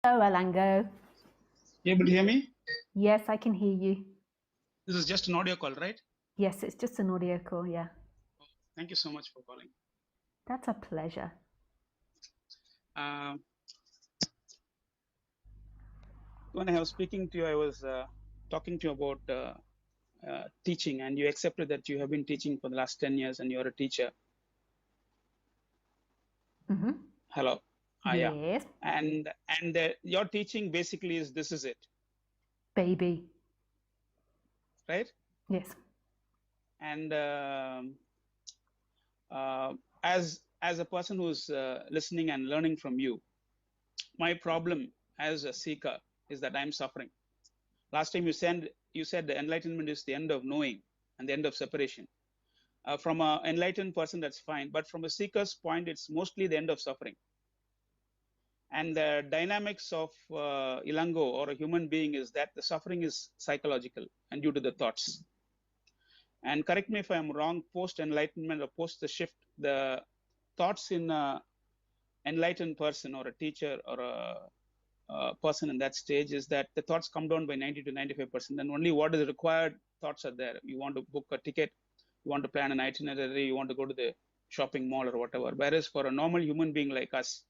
Hello, Ilangho. You able to hear me? Yes, I can hear you. This is just an audio call, right? Yes, it's just an audio call, yeah. Thank you so much for calling. That's a pleasure. When I was speaking to you, I was talking to you about teaching, and you accepted that you have been teaching for the last 10 years and you're a teacher. Mm-hmm. Hello. Yeah. Yes. And your teaching basically is this is it, Baby. right? Yes. And as a person who's listening and learning from you, my problem as a seeker is that I'm suffering. Last time you said the enlightenment is the end of knowing and the end of separation. From an enlightened person, that's fine. But from a seeker's point, it's mostly the end of suffering. And the dynamics of Ilangho or a human being is that the suffering is psychological and due to the thoughts. And correct me if I'm wrong, post-enlightenment or post the shift, the thoughts in an enlightened person or a teacher or a person in that stage is that the thoughts come down by 90 to 95%, and only what is required thoughts are there. You want to book a ticket, you want to plan an itinerary, you want to go to the shopping mall or whatever. Whereas for a normal human being like us,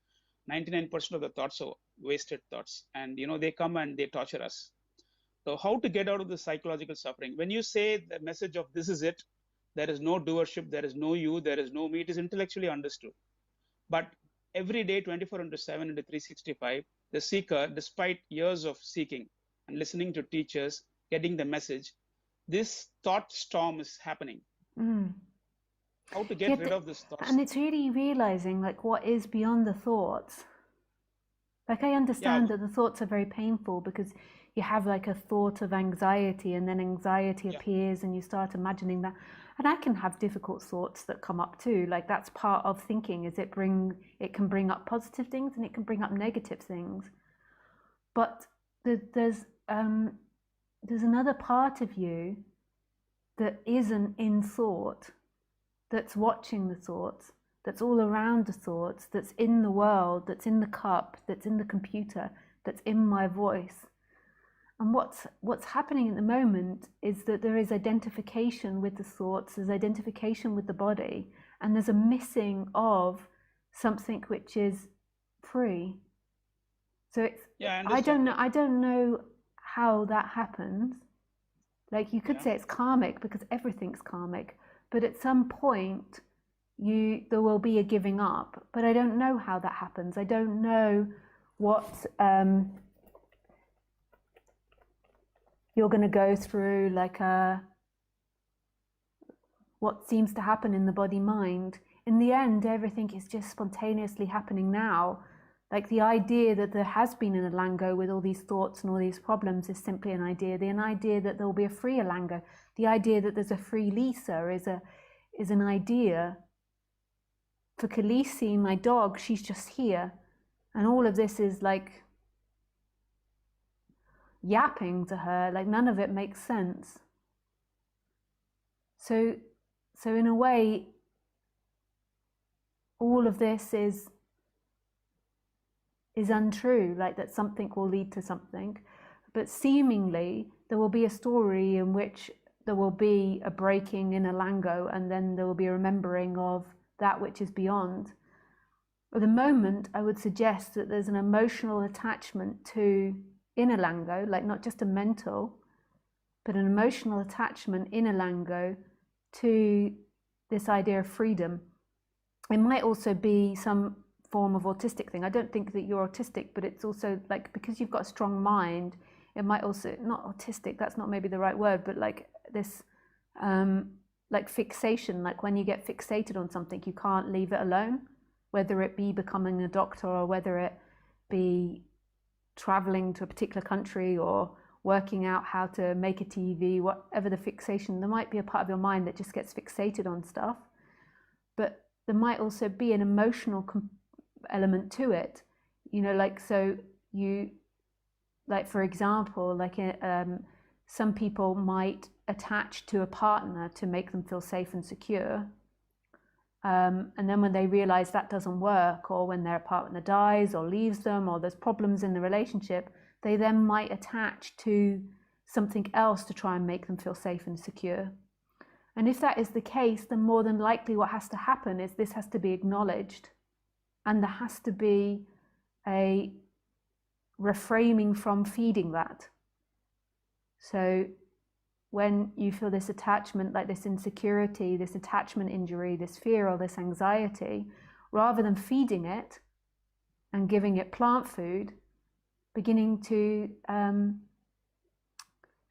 99% of the thoughts are wasted thoughts, and they come and they torture us. So how to get out of the psychological suffering? When you say the message of this is it, there is no doership, there is no you, there is no me, it is intellectually understood. But every day, 24 into 7 into 365, the seeker, despite years of seeking and listening to teachers, getting the message, this thought storm is happening. How to get rid of this thought storm? And it's really realizing like what is beyond the thoughts. Like I understand that the thoughts are very painful because you have like a thought of anxiety and then anxiety appears and you start imagining that. And I can have difficult thoughts that come up too. Like that's part of thinking is it can bring up positive things and it can bring up negative things. But there's another part of you that isn't in thought, that's watching the thoughts, that's all around the thoughts, that's in the world, that's in the cup, that's in the computer, that's in my voice. And what's happening at the moment is that there is identification with the thoughts, there's identification with the body, and there's a missing of something which is free. So it's I don't know how that happens. Like you could say it's karmic because everything's karmic, but at some point there will be a giving up, but I don't know how that happens. I don't know what you're going to go through, like what seems to happen in the body mind. In the end, everything is just spontaneously happening now. Like the idea that there has been an Ilangho with all these thoughts and all these problems is simply an idea. The idea that there will be a free Ilangho, the idea that there's a free Lisa is an idea. For Khaleesi, my dog, she's just here. And all of this is like yapping to her, like none of it makes sense. So in a way, all of this is untrue, like that something will lead to something. But seemingly, there will be a story in which there will be a breaking in Ilangho and then there will be a remembering of that which is beyond. At the moment, I would suggest that there's an emotional attachment to in Ilangho, like not just a mental, but an emotional attachment in Ilangho to this idea of freedom. It might also be some form of autistic thing. I don't think that you're autistic, but it's also like because you've got a strong mind, it might also, not autistic, that's not maybe the right word, but like this like fixation, like when you get fixated on something, you can't leave it alone, whether it be becoming a doctor or whether it be traveling to a particular country or working out how to make a TV, whatever the fixation, there might be a part of your mind that just gets fixated on stuff. But there might also be an emotional element to it, like, so you, like, for example, like some people might attach to a partner to make them feel safe and secure. And then when they realize that doesn't work, or when their partner dies or leaves them, or there's problems in the relationship, they then might attach to something else to try and make them feel safe and secure. And if that is the case, then more than likely what has to happen is this has to be acknowledged, and there has to be a reframing from feeding that. So when you feel this attachment, like this insecurity, this attachment injury, this fear or this anxiety, rather than feeding it and giving it plant food, beginning to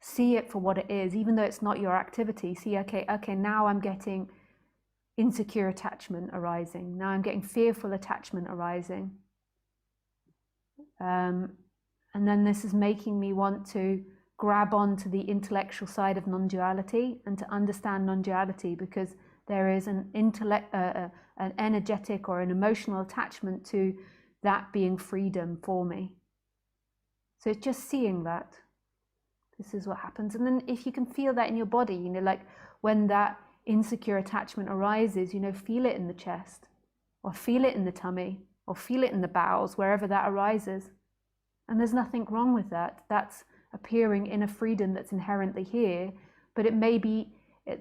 see it for what it is, even though it's not your activity. See, okay, now I'm getting insecure attachment arising. Now I'm getting fearful attachment arising. And then this is making me want to grab onto the intellectual side of non-duality and to understand non-duality, because there is an energetic or an emotional attachment to that being freedom for me. So it's just seeing that. This is what happens. And then if you can feel that in your body, like when that insecure attachment arises, feel it in the chest, or feel it in the tummy, or feel it in the bowels, wherever that arises. And there's nothing wrong with that. That's appearing in a freedom that's inherently here, but it may be,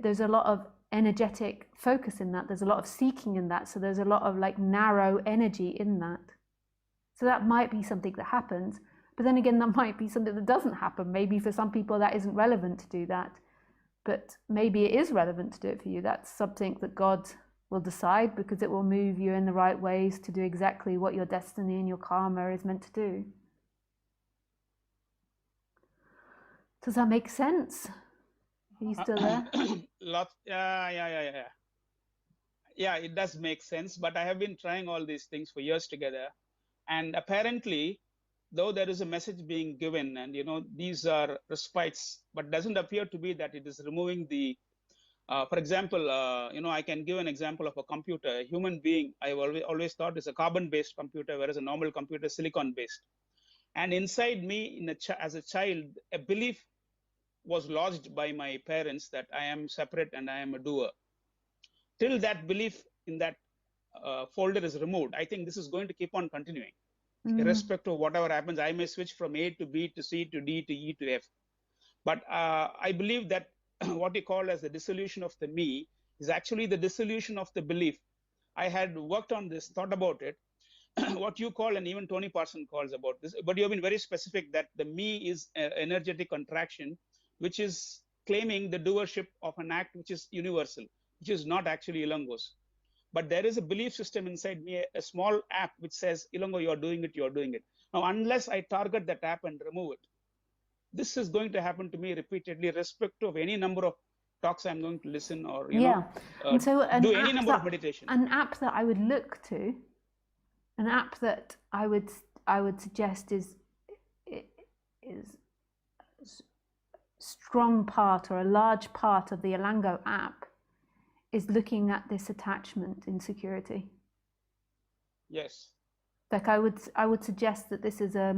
there's a lot of energetic focus in that, there's a lot of seeking in that, so there's a lot of narrow energy in that. So that might be something that happens, but then again, that might be something that doesn't happen. Maybe for some people that isn't relevant to do that, but maybe it is relevant to do it for you. That's something that God will decide, because it will move you in the right ways to do exactly what your destiny and your karma is meant to do. Does that make sense? Are you still there? Yeah, it does make sense. But I have been trying all these things for years together. And apparently, though there is a message being given, and these are respites, but doesn't appear to be that it is removing the, for example, I can give an example of a computer. A human being, I've always thought, is a carbon-based computer, whereas a normal computer is silicon-based. And inside me, as a child, a belief was lodged by my parents that I am separate and I am a doer. Till that belief in that folder is removed, I think this is going to keep on continuing. Irrespective of whatever happens, I may switch from A to B to C to D to E to F. But I believe that what you call as the dissolution of the me is actually the dissolution of the belief. I had worked on this, thought about it, what you call, and even Tony Parson calls about this, but you have been very specific that the me is an energetic contraction, which is claiming the doership of an act which is universal, which is not actually Ilangho's. But there is a belief system inside me, a small app which says, Ilangho, you're doing it. Now, unless I target that app and remove it, this is going to happen to me repeatedly, irrespective of any number of talks I'm going to listen, or do any number of meditation. An app that I would look to, an app that I would suggest is strong part, or a large part of the Ilangho app, is looking at this attachment insecurity. Yes. Like I would suggest that this is a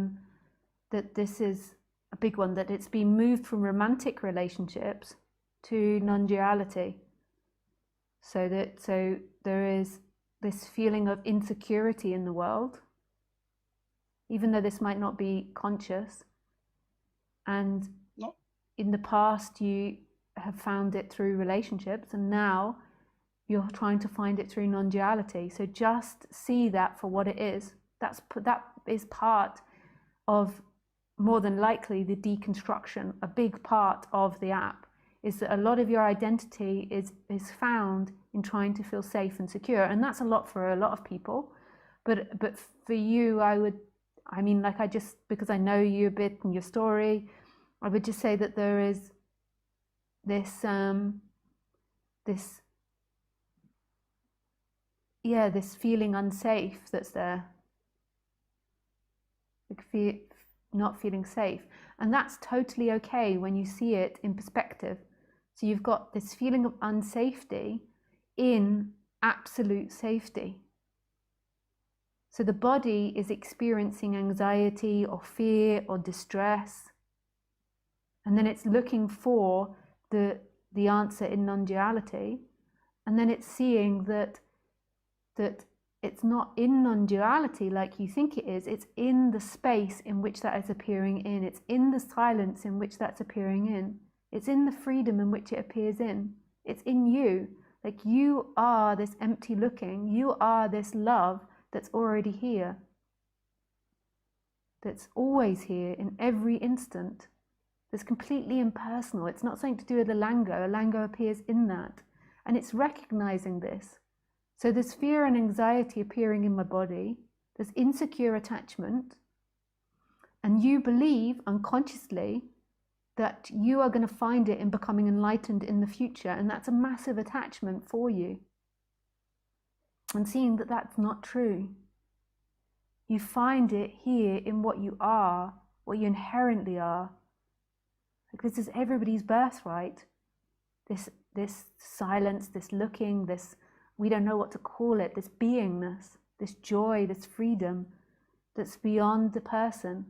big one, that it's been moved from romantic relationships to non-duality. So there is this feeling of insecurity in the world, even though this might not be conscious. And in the past you have found it through relationships, and now you're trying to find it through non-duality. So just see that for what it is. That is part of, more than likely, the deconstruction. A big part of the app is that a lot of your identity is found in trying to feel safe and secure, and that's a lot for a lot of people. But for you, because I know you a bit and your story, I would just say that there is this feeling unsafe that's there, not feeling safe, and that's totally okay when you see it in perspective. So you've got this feeling of unsafety in absolute safety. So the body is experiencing anxiety or fear or distress, and then it's looking for the answer in non-duality, and then it's seeing that that it's not in non-duality like you think it is. It's in the space in which that is appearing in. It's in the silence in which that's appearing in. It's in the freedom in which it appears in. It's in you. Like, you are this empty looking. You are this love that's already here. That's always here in every instant. That's completely impersonal. It's not something to do with Ilangho. Ilangho appears in that. And it's recognizing this. So there's fear and anxiety appearing in my body. There's insecure attachment. And you believe unconsciously that you are going to find it in becoming enlightened in the future. And that's a massive attachment for you. And seeing that that's not true. You find it here in what you are, what you inherently are. Like, this is everybody's birthright. This silence, this looking, this, we don't know what to call it, this beingness, this joy, this freedom that's beyond the person.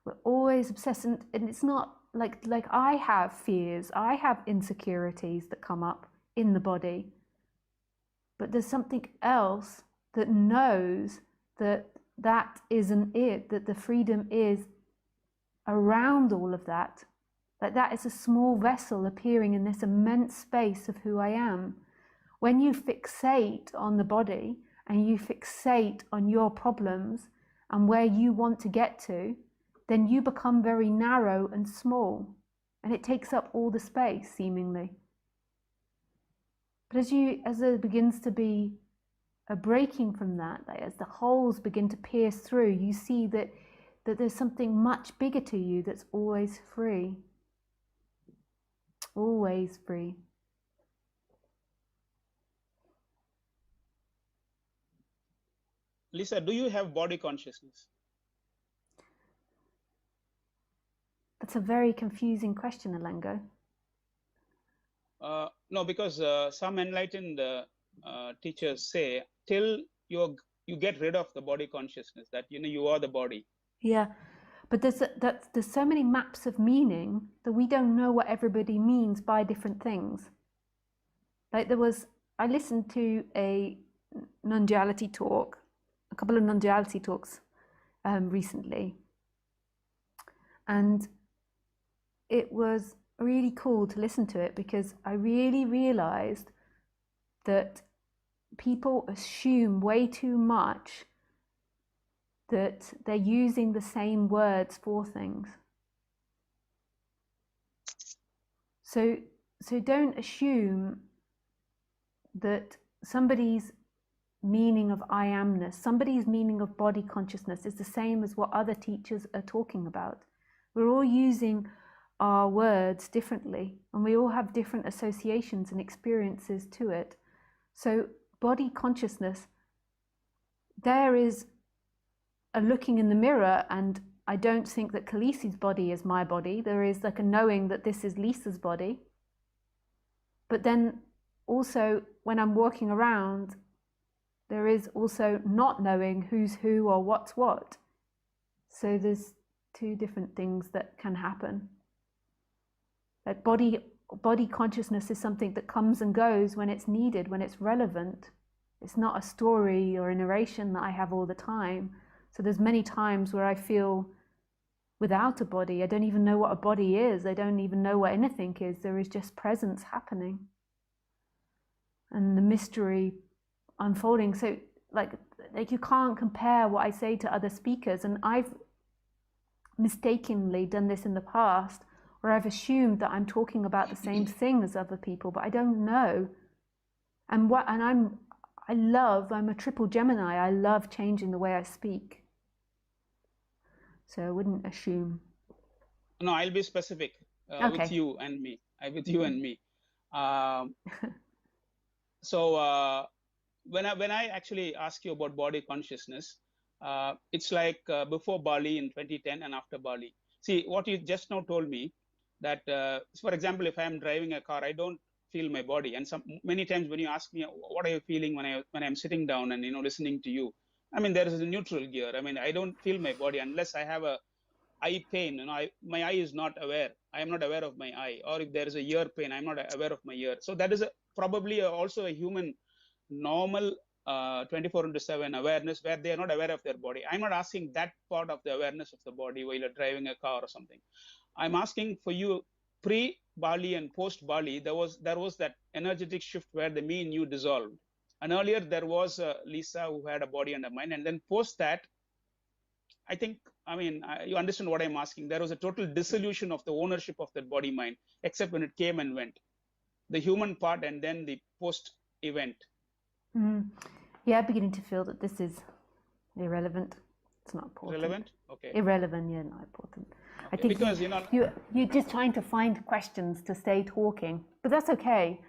We're always obsessed, and it's not like I have fears, I have insecurities that come up in the body, but there's something else that knows that that isn't it, that the freedom is around all of that. Like, that is a small vessel appearing in this immense space of who I am. When you fixate on the body and you fixate on your problems and where you want to get to, then you become very narrow and small, and it takes up all the space, seemingly. But as there begins to be a breaking from that, like as the holes begin to pierce through, you see that there's something much bigger to you that's always free. Always free. Lisa, do you have body consciousness? That's a very confusing question, Ilangho. No, because some enlightened teachers say till you get rid of the body consciousness, that you are the body. Yeah, but there's so many maps of meaning that we don't know what everybody means by different things. Like, I listened to a non-duality talk, a couple of non-duality talks recently, and it was really cool to listen to it, because I really realized that people assume way too much that they're using the same words for things. So don't assume that somebody's meaning of I amness, somebody's meaning of body consciousness is the same as what other teachers are talking about. We're all using our words differently, and we all have different associations and experiences to it. So body consciousness, there is a looking in the mirror, and I don't think that Khaleesi's body is my body. There is like a knowing that this is Lisa's body. But then also when I'm walking around, there is also not knowing who's who or what's what. So there's two different things that can happen. Like, body consciousness is something that comes and goes when it's needed, when it's relevant. It's not a story or a narration that I have all the time. So there's many times where I feel without a body. I don't even know what a body is. I don't even know what anything is. There is just presence happening. And the mystery unfolding. So like you can't compare what I say to other speakers. And I've mistakenly done this in the past, where I've assumed that I'm talking about the same thing as other people, but I don't know. I'm a triple Gemini. I love changing the way I speak. So I wouldn't assume. No, I'll be specific Okay. with you and me. So when I actually ask you about body consciousness, it's like before Bali in 2010 and after Bali. See, what you just now told me, that for example, if I'm driving a car, I don't feel my body. And many times when you ask me, what are you feeling when I'm sitting down and listening to you? I mean, there is a neutral gear. I mean, I don't feel my body unless I have a eye pain. My eye is not aware. I am not aware of my eye. Or if there is a ear pain, I'm not aware of my ear. So that is probably also a human normal 24/7 awareness where they are not aware of their body. I'm not asking that part of the awareness of the body while you're driving a car or something. I'm asking for you pre-Bali and post-Bali, there was that energetic shift where the me and you dissolved. And earlier there was Lisa who had a body and a mind. And then post that, I think, you understand what I'm asking. There was a total dissolution of the ownership of that body mind, except when it came and went. The human part and then the post-event. Yeah, I'm beginning to feel that this is irrelevant. It's not important. Relevant? Okay. Irrelevant, yeah, not important. Okay. I think because you're just trying to find questions to stay talking, but that's okay.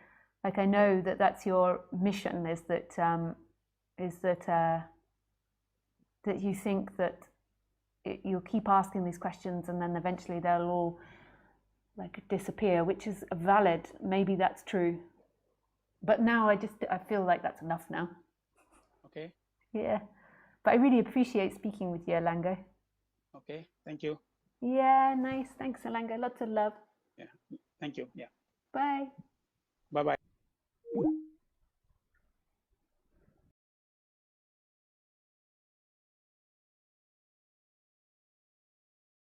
Like, I know that that's your mission, is that that you think that you'll keep asking these questions and then eventually they'll all like disappear, which is valid. Maybe that's true. But now I feel like that's enough now. Okay. Yeah. But I really appreciate speaking with you, Ilangho. Okay. Thank you. Yeah, nice. Thanks, Ilangho. Lots of love. Yeah. Thank you. Yeah. Bye.